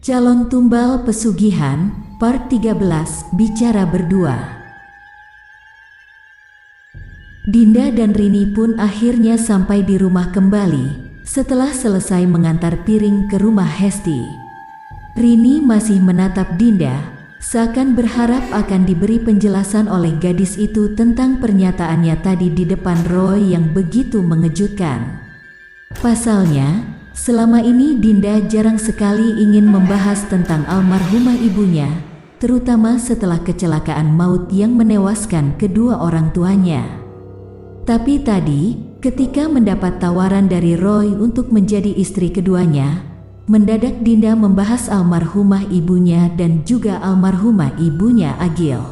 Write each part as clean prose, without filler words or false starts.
Calon Tumbal Pesugihan, Part 13, Bicara Berdua. Dinda dan Rini pun akhirnya sampai di rumah kembali, setelah selesai mengantar piring ke rumah Hesti. Rini masih menatap Dinda, seakan berharap akan diberi penjelasan oleh gadis itu tentang pernyataannya tadi di depan Roy yang begitu mengejutkan. Pasalnya, selama ini Dinda jarang sekali ingin membahas tentang almarhumah ibunya, terutama setelah kecelakaan maut yang menewaskan kedua orang tuanya. Tapi tadi, ketika mendapat tawaran dari Roy untuk menjadi istri keduanya, mendadak Dinda membahas almarhumah ibunya dan juga almarhumah ibunya Agil.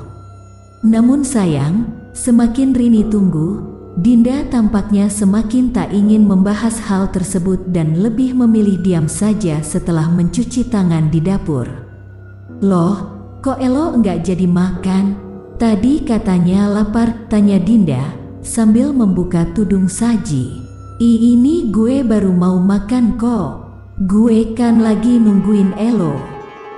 Namun sayang, semakin Rini tunggu, Dinda tampaknya semakin tak ingin membahas hal tersebut dan lebih memilih diam saja setelah mencuci tangan di dapur. "Loh, kok Elo enggak jadi makan? Tadi katanya lapar," tanya Dinda sambil membuka tudung saji. Ini gue baru mau makan kok. Gue kan lagi nungguin Elo."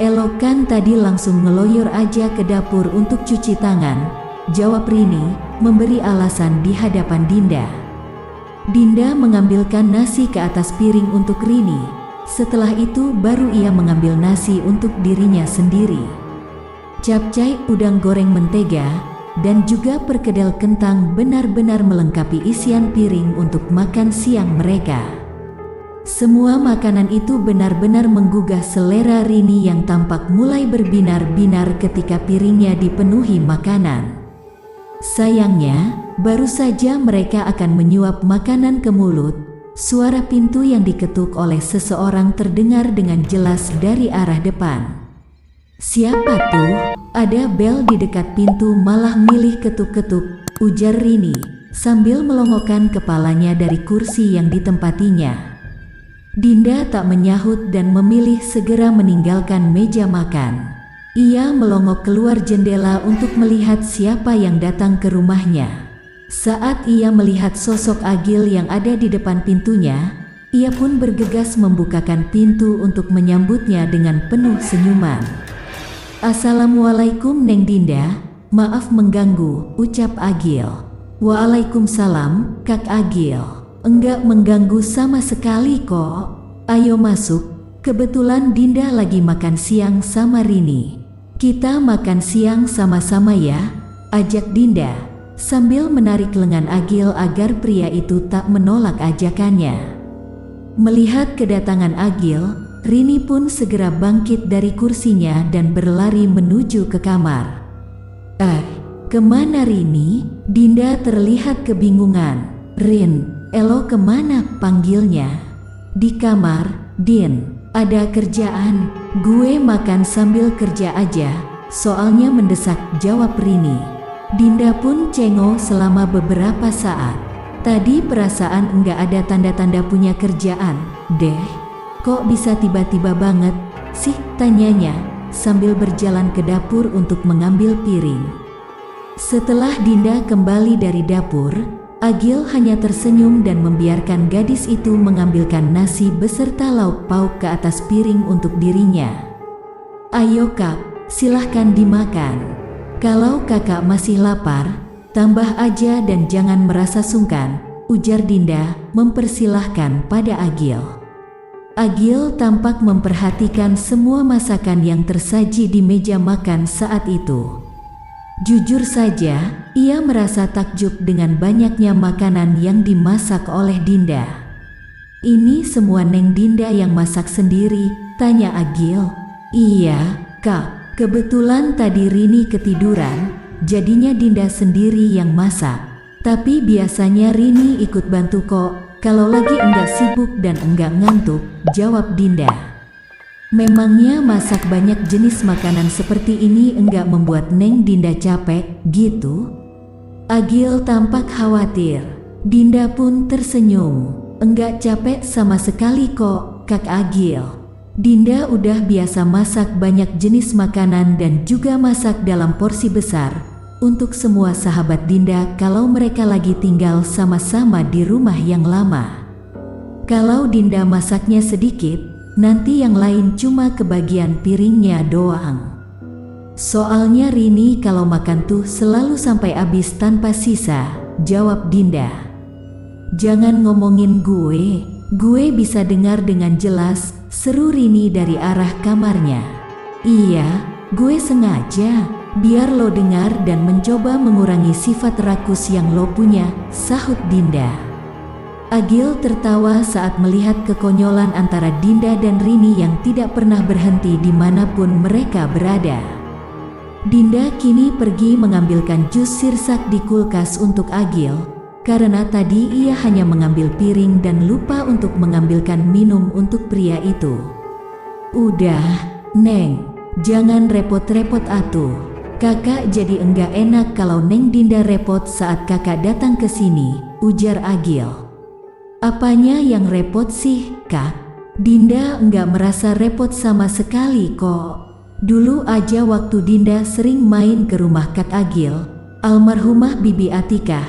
"Elo kan tadi langsung ngeloyor aja ke dapur untuk cuci tangan," jawab Rini, memberi alasan di hadapan Dinda. Dinda mengambilkan nasi ke atas piring untuk Rini. Setelah itu baru ia mengambil nasi untuk dirinya sendiri. Capcay, udang goreng mentega, dan juga perkedel kentang benar-benar melengkapi isian piring untuk makan siang mereka. Semua makanan itu benar-benar menggugah selera Rini yang tampak mulai berbinar-binar ketika piringnya dipenuhi makanan. Sayangnya, baru saja mereka akan menyuap makanan ke mulut, suara pintu yang diketuk oleh seseorang terdengar dengan jelas dari arah depan. "Siapa tuh? Ada bel di dekat pintu malah milih ketuk-ketuk," ujar Rini sambil melongokkan kepalanya dari kursi yang ditempatinya. Dinda tak menyahut dan memilih segera meninggalkan meja makan. Ia melongok keluar jendela untuk melihat siapa yang datang ke rumahnya. Saat ia melihat sosok Agil yang ada di depan pintunya, ia pun bergegas membukakan pintu untuk menyambutnya dengan penuh senyuman. "Assalamualaikum Neng Dinda, maaf mengganggu," ucap Agil. "Waalaikumsalam, Kak Agil. Enggak mengganggu sama sekali kok. Ayo masuk, kebetulan Dinda lagi makan siang sama Rini. Kita makan siang sama-sama ya," ajak Dinda, sambil menarik lengan Agil agar pria itu tak menolak ajakannya. Melihat kedatangan Agil, Rini pun segera bangkit dari kursinya dan berlari menuju ke kamar. Kemana Rini?" Dinda terlihat kebingungan. "Rin, Elo kemana?" panggilnya. "Di kamar, Din. Ada kerjaan." "Gue makan sambil kerja aja, soalnya mendesak," jawab Rini. Dinda pun cengok selama beberapa saat. Tadi perasaan enggak ada tanda-tanda punya kerjaan deh. "Kok bisa tiba-tiba banget sih?" tanyanya sambil berjalan ke dapur untuk mengambil piring. Setelah Dinda kembali dari dapur, Agil hanya tersenyum dan membiarkan gadis itu mengambilkan nasi beserta lauk pauk ke atas piring untuk dirinya. "Ayo Kak, silahkan dimakan. Kalau kakak masih lapar, tambah aja dan jangan merasa sungkan," ujar Dinda mempersilahkan pada Agil. Agil tampak memperhatikan semua masakan yang tersaji di meja makan saat itu. Jujur saja, ia merasa takjub dengan banyaknya makanan yang dimasak oleh Dinda. "Ini semua Neng Dinda yang masak sendiri?" tanya Agil. "Iya, Kak. Kebetulan tadi Rini ketiduran, jadinya Dinda sendiri yang masak. Tapi biasanya Rini ikut bantu kok, kalau lagi enggak sibuk dan enggak ngantuk," jawab Dinda. Memangnya masak banyak jenis makanan seperti ini enggak membuat Neng Dinda capek, gitu? Agil tampak khawatir. Dinda pun tersenyum. "Enggak capek sama sekali kok, Kak Agil. Dinda udah biasa masak banyak jenis makanan dan juga masak dalam porsi besar untuk semua sahabat Dinda kalau mereka lagi tinggal sama-sama di rumah yang lama. Kalau Dinda masaknya sedikit, nanti yang lain cuma kebagian piringnya doang. Soalnya Rini kalau makan tuh selalu sampai habis tanpa sisa, jawab Dinda. Jangan ngomongin gue bisa dengar dengan jelas, seru Rini dari arah kamarnya. Iya, gue sengaja, biar lo dengar dan mencoba mengurangi sifat rakus yang lo punya, sahut Dinda. Agil tertawa saat melihat kekonyolan antara Dinda dan Rini yang tidak pernah berhenti dimanapun mereka berada. Dinda kini pergi mengambilkan jus sirsak di kulkas untuk Agil, karena tadi ia hanya mengambil piring dan lupa untuk mengambilkan minum untuk pria itu. Udah, Neng, jangan repot-repot atuh. Kakak jadi enggak enak kalau Neng Dinda repot saat kakak datang ke sini, ujar Agil. Apanya yang repot sih, Kak? Dinda enggak merasa repot sama sekali kok. Dulu aja waktu Dinda sering main ke rumah Kak Agil, almarhumah Bibi Atikah,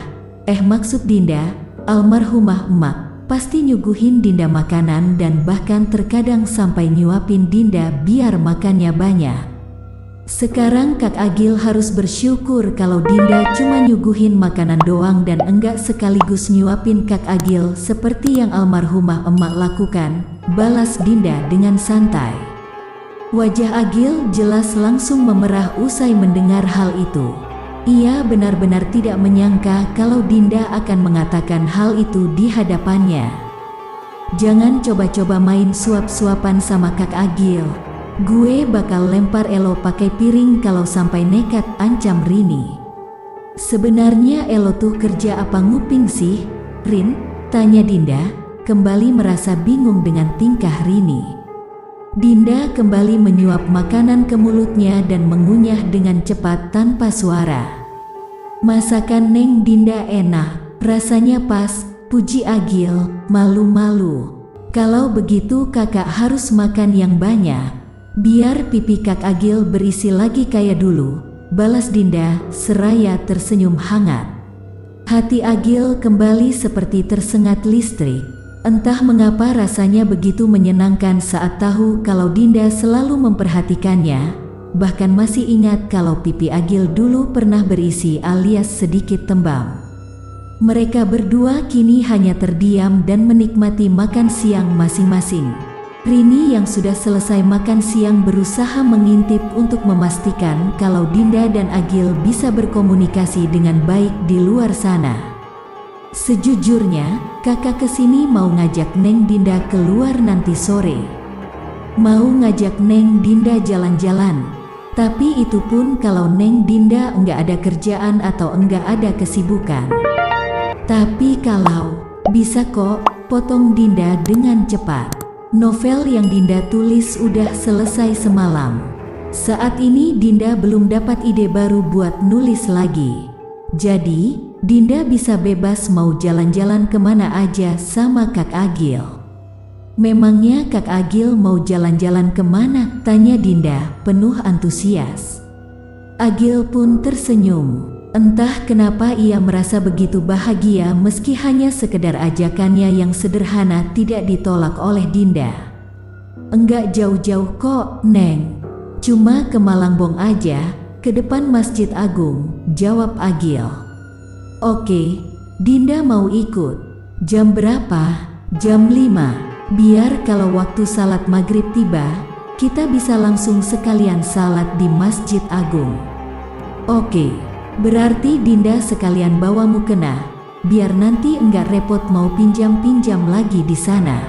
maksud Dinda, almarhumah emak, pasti nyuguhin Dinda makanan dan bahkan terkadang sampai nyuapin Dinda biar makannya banyak. Sekarang Kak Agil harus bersyukur kalau Dinda cuma nyuguhin makanan doang dan enggak sekaligus nyuapin Kak Agil seperti yang almarhumah emak lakukan, balas Dinda dengan santai. Wajah Agil jelas langsung memerah usai mendengar hal itu. Ia benar-benar tidak menyangka kalau Dinda akan mengatakan hal itu di hadapannya. Jangan coba-coba main suap-suapan sama Kak Agil. Gue bakal lempar Elo pakai piring kalau sampai nekat, ancam Rini. Sebenarnya Elo tuh kerja apa nguping sih, Rin? Tanya Dinda, kembali merasa bingung dengan tingkah Rini. Dinda kembali menyuap makanan ke mulutnya dan mengunyah dengan cepat tanpa suara. Masakan Neng Dinda enak, rasanya pas, puji Agil, malu-malu. Kalau begitu kakak harus makan yang banyak, biar pipi Kak Agil berisi lagi kayak dulu, balas Dinda seraya tersenyum hangat. Hati Agil kembali seperti tersengat listrik. Entah mengapa rasanya begitu menyenangkan saat tahu kalau Dinda selalu memperhatikannya, bahkan masih ingat kalau pipi Agil dulu pernah berisi alias sedikit tembam. Mereka berdua kini hanya terdiam dan menikmati makan siang masing-masing. Rini yang sudah selesai makan siang berusaha mengintip untuk memastikan kalau Dinda dan Agil bisa berkomunikasi dengan baik di luar sana. Sejujurnya, kakak kesini mau ngajak Neng Dinda keluar nanti sore. Mau ngajak Neng Dinda jalan-jalan. Tapi itu pun kalau Neng Dinda enggak ada kerjaan atau enggak ada kesibukan. Tapi kalau bisa kok, potong Dinda dengan cepat. Novel yang Dinda tulis udah selesai semalam. Saat ini Dinda belum dapat ide baru buat nulis lagi. Jadi, Dinda bisa bebas mau jalan-jalan kemana aja sama Kak Agil. Memangnya Kak Agil mau jalan-jalan kemana? Tanya Dinda penuh antusias. Agil pun tersenyum. Entah kenapa ia merasa begitu bahagia meski hanya sekedar ajakannya yang sederhana tidak ditolak oleh Dinda. Enggak jauh-jauh kok, Neng. Cuma ke Malangbong aja, ke depan Masjid Agung, jawab Agil. Oke, Dinda mau ikut. Jam berapa? Jam 5. Biar kalau waktu salat maghrib tiba, kita bisa langsung sekalian salat di Masjid Agung. Oke, berarti Dinda sekalian bawa mukena, biar nanti enggak repot mau pinjam-pinjam lagi di sana.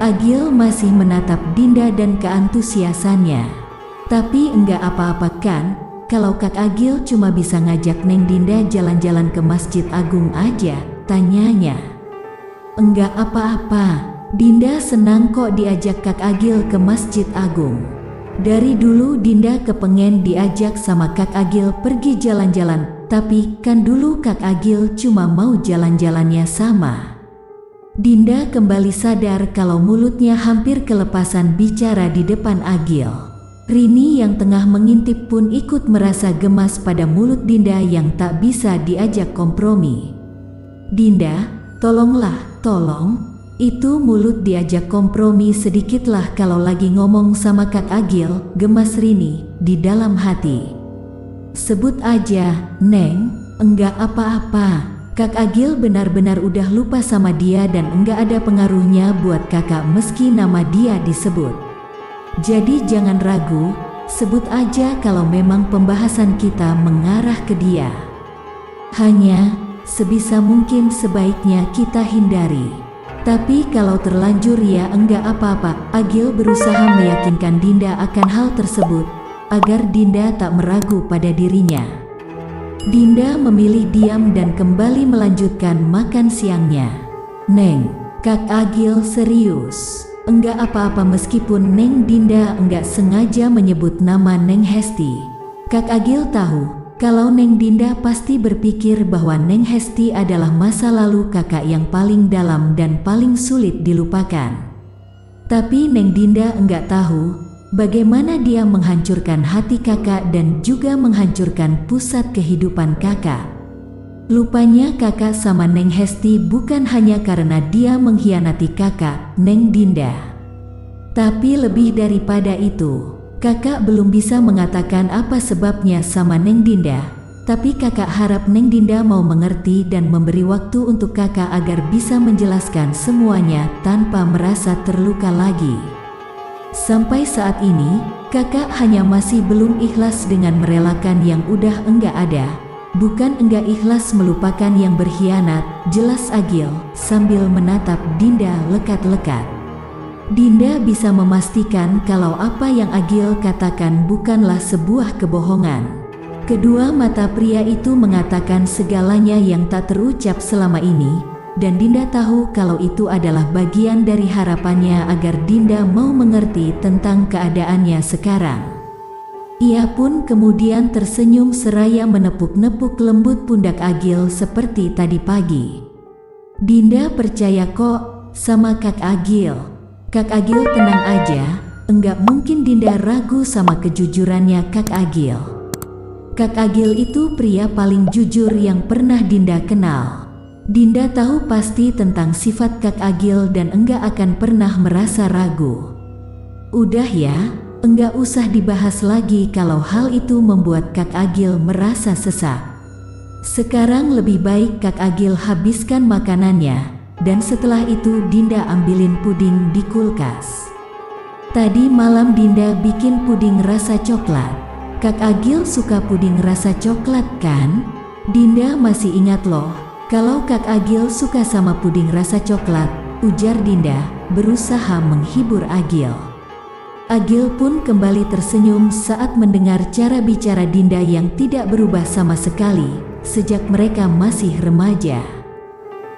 Agil masih menatap Dinda dan keantusiasannya. Tapi enggak apa-apa kan? Kalau Kak Agil cuma bisa ngajak Neng Dinda jalan-jalan ke Masjid Agung aja, tanyanya. Enggak apa-apa, Dinda senang kok diajak Kak Agil ke Masjid Agung. Dari dulu Dinda kepengen diajak sama Kak Agil pergi jalan-jalan, tapi kan dulu Kak Agil cuma mau jalan-jalannya sama. Dinda kembali sadar kalau mulutnya hampir kelepasan bicara di depan Agil. Rini yang tengah mengintip pun ikut merasa gemas pada mulut Dinda yang tak bisa diajak kompromi. Dinda, tolonglah, tolong. Itu mulut diajak kompromi sedikitlah kalau lagi ngomong sama Kak Agil, gemas Rini di dalam hati. Sebut aja, Neng, enggak apa-apa. Kak Agil benar-benar udah lupa sama dia dan enggak ada pengaruhnya buat kakak meski nama dia disebut. Jadi jangan ragu, sebut aja kalau memang pembahasan kita mengarah ke dia. Hanya, sebisa mungkin sebaiknya kita hindari. Tapi kalau terlanjur ya enggak apa-apa. Agil berusaha meyakinkan Dinda akan hal tersebut, agar Dinda tak meragu pada dirinya. Dinda memilih diam dan kembali melanjutkan makan siangnya. Neng, Kak Agil serius. Enggak apa-apa meskipun Neng Dinda enggak sengaja menyebut nama Neng Hesti. Kak Agil tahu kalau Neng Dinda pasti berpikir bahwa Neng Hesti adalah masa lalu kakak yang paling dalam dan paling sulit dilupakan. Tapi Neng Dinda enggak tahu bagaimana dia menghancurkan hati kakak dan juga menghancurkan pusat kehidupan kakak. Lupanya kakak sama Neng Hesti bukan hanya karena dia mengkhianati kakak, Neng Dinda. Tapi lebih daripada itu, kakak belum bisa mengatakan apa sebabnya sama Neng Dinda, tapi kakak harap Neng Dinda mau mengerti dan memberi waktu untuk kakak agar bisa menjelaskan semuanya tanpa merasa terluka lagi. Sampai saat ini, kakak hanya masih belum ikhlas dengan merelakan yang udah enggak ada, bukan enggak ikhlas melupakan yang berkhianat, jelas Agil sambil menatap Dinda lekat-lekat. Dinda bisa memastikan kalau apa yang Agil katakan bukanlah sebuah kebohongan. Kedua mata pria itu mengatakan segalanya yang tak terucap selama ini, dan Dinda tahu kalau itu adalah bagian dari harapannya agar Dinda mau mengerti tentang keadaannya sekarang. Ia pun kemudian tersenyum seraya menepuk-nepuk lembut pundak Agil seperti tadi pagi. Dinda percaya kok sama Kak Agil. Kak Agil tenang aja, enggak mungkin Dinda ragu sama kejujurannya Kak Agil. Kak Agil itu pria paling jujur yang pernah Dinda kenal. Dinda tahu pasti tentang sifat Kak Agil dan enggak akan pernah merasa ragu. Udah ya, enggak usah dibahas lagi kalau hal itu membuat Kak Agil merasa sesak. Sekarang lebih baik Kak Agil habiskan makanannya. Dan setelah itu Dinda ambilin puding di kulkas. Tadi malam Dinda bikin puding rasa coklat. Kak Agil suka puding rasa coklat kan? Dinda masih ingat loh, kalau Kak Agil suka sama puding rasa coklat, ujar Dinda, berusaha menghibur Agil. Agil pun kembali tersenyum saat mendengar cara bicara Dinda yang tidak berubah sama sekali, sejak mereka masih remaja.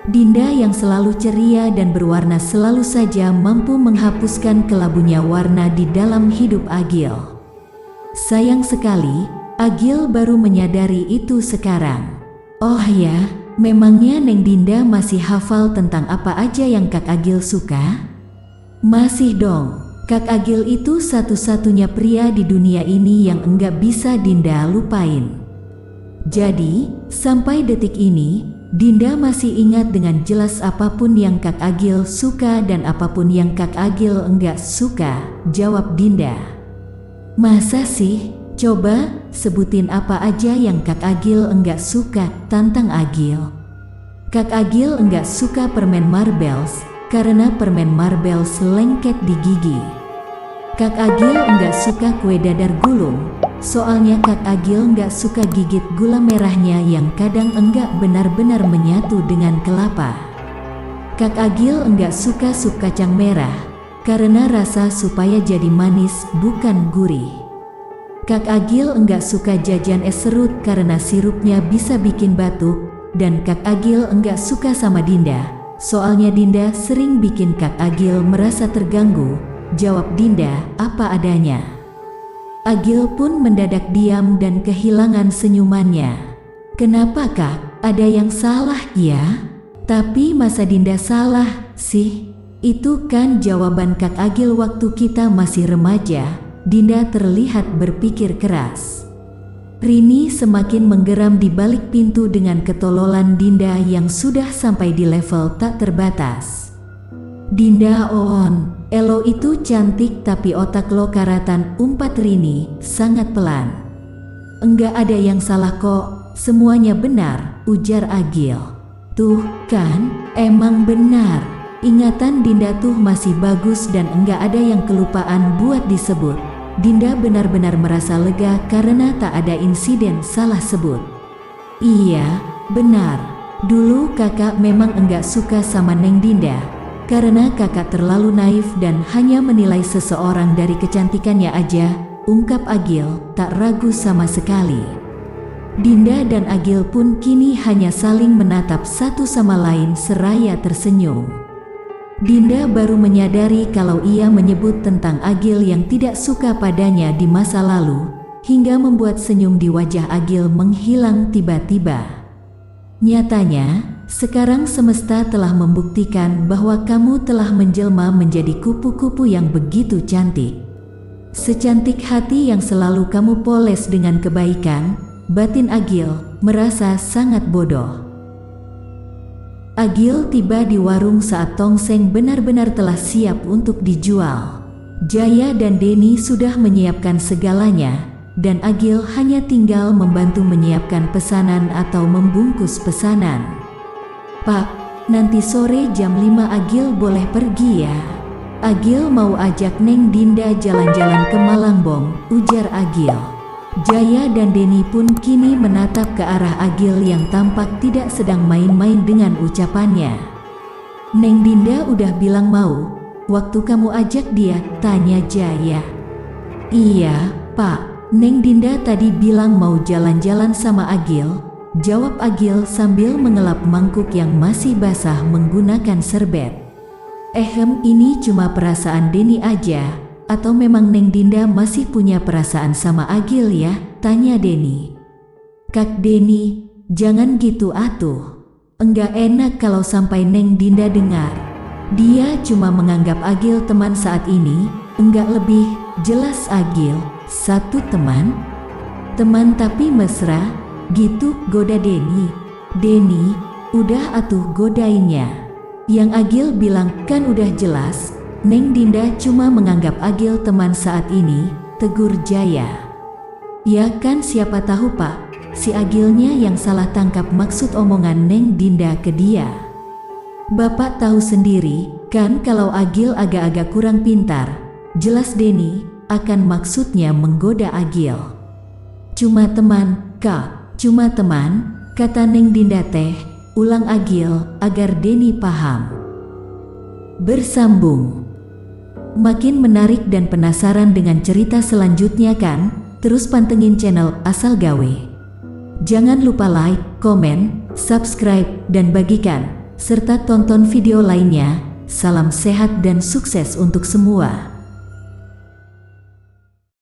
Dinda yang selalu ceria dan berwarna selalu saja mampu menghapuskan kelabunya warna di dalam hidup Agil. Sayang sekali, Agil baru menyadari itu sekarang. Oh ya, memangnya Neng Dinda masih hafal tentang apa aja yang Kak Agil suka? Masih dong, Kak Agil itu satu-satunya pria di dunia ini yang enggak bisa Dinda lupain. Jadi, sampai detik ini, Dinda masih ingat dengan jelas apapun yang Kak Agil suka dan apapun yang Kak Agil enggak suka, jawab Dinda. Masa sih? Coba sebutin apa aja yang Kak Agil enggak suka, tantang Agil. Kak Agil enggak suka permen marbles, karena permen marbles lengket di gigi. Kak Agil enggak suka kue dadar gulung, soalnya Kak Agil enggak suka gigit gula merahnya yang kadang enggak benar-benar menyatu dengan kelapa. Kak Agil enggak suka sup kacang merah, karena rasa supaya jadi manis bukan gurih. Kak Agil enggak suka jajan es serut karena sirupnya bisa bikin batuk, dan Kak Agil enggak suka sama Dinda, soalnya Dinda sering bikin Kak Agil merasa terganggu, jawab Dinda apa adanya. Agil pun mendadak diam dan kehilangan senyumannya. Kenapa Kak? Ada yang salah ya? Tapi masa Dinda salah sih? Itu kan jawaban Kak Agil waktu kita masih remaja. Dinda terlihat berpikir keras. Rini semakin menggeram di balik pintu dengan ketololan Dinda yang sudah sampai di level tak terbatas. Dinda on, elo itu cantik tapi otak lo karatan, umpat Rini, sangat pelan. Enggak ada yang salah kok, semuanya benar, ujar Agil. Tuh kan, emang benar. Ingatan Dinda tuh masih bagus dan enggak ada yang kelupaan buat disebut. Dinda benar-benar merasa lega karena tak ada insiden salah sebut. Iya, benar. Dulu kakak memang enggak suka sama Neng Dinda. Karena kakak terlalu naif dan hanya menilai seseorang dari kecantikannya aja, ungkap Agil, tak ragu sama sekali. Dinda dan Agil pun kini hanya saling menatap satu sama lain seraya tersenyum. Dinda baru menyadari kalau ia menyebut tentang Agil yang tidak suka padanya di masa lalu, hingga membuat senyum di wajah Agil menghilang tiba-tiba. Nyatanya, sekarang semesta telah membuktikan bahwa kamu telah menjelma menjadi kupu-kupu yang begitu cantik. Secantik hati yang selalu kamu poles dengan kebaikan, batin Agil merasa sangat bodoh. Agil tiba di warung saat tongseng benar-benar telah siap untuk dijual. Jaya dan Denny sudah menyiapkan segalanya, dan Agil hanya tinggal membantu menyiapkan pesanan atau membungkus pesanan. Pak, nanti sore jam 5 Agil boleh pergi ya? Agil mau ajak Neng Dinda jalan-jalan ke Malangbong, ujar Agil. Jaya dan Denny pun kini menatap ke arah Agil yang tampak tidak sedang main-main dengan ucapannya. Neng Dinda udah bilang mau, waktu kamu ajak dia, tanya Jaya. Iya, Pak. Neng Dinda tadi bilang mau jalan-jalan sama Agil, jawab Agil sambil mengelap mangkuk yang masih basah menggunakan serbet. Ini cuma perasaan Denny aja, atau memang Neng Dinda masih punya perasaan sama Agil ya? Tanya Denny. Kak Denny, jangan gitu atuh. Enggak enak kalau sampai Neng Dinda dengar. Dia cuma menganggap Agil teman saat ini, enggak lebih. Jelas Agil satu teman tapi mesra, gitu goda Denny. Denny, udah atuh godainnya. Yang Agil bilang kan udah jelas, Neng Dinda cuma menganggap Agil teman saat ini, tegur Jaya. Ya kan siapa tahu Pak, si Agilnya yang salah tangkap maksud omongan Neng Dinda ke dia. Bapak tahu sendiri, kan kalau Agil agak-agak kurang pintar, jelas Denny akan maksudnya menggoda Agil. Cuma teman, Kak, cuma teman, kata Neng Dinda teh, ulang Agil agar Denny paham. Bersambung. Makin menarik dan penasaran dengan cerita selanjutnya kan? Terus pantengin channel Asal Gawe. Jangan lupa like, komen, subscribe, dan bagikan, serta tonton video lainnya. Salam sehat dan sukses untuk semua.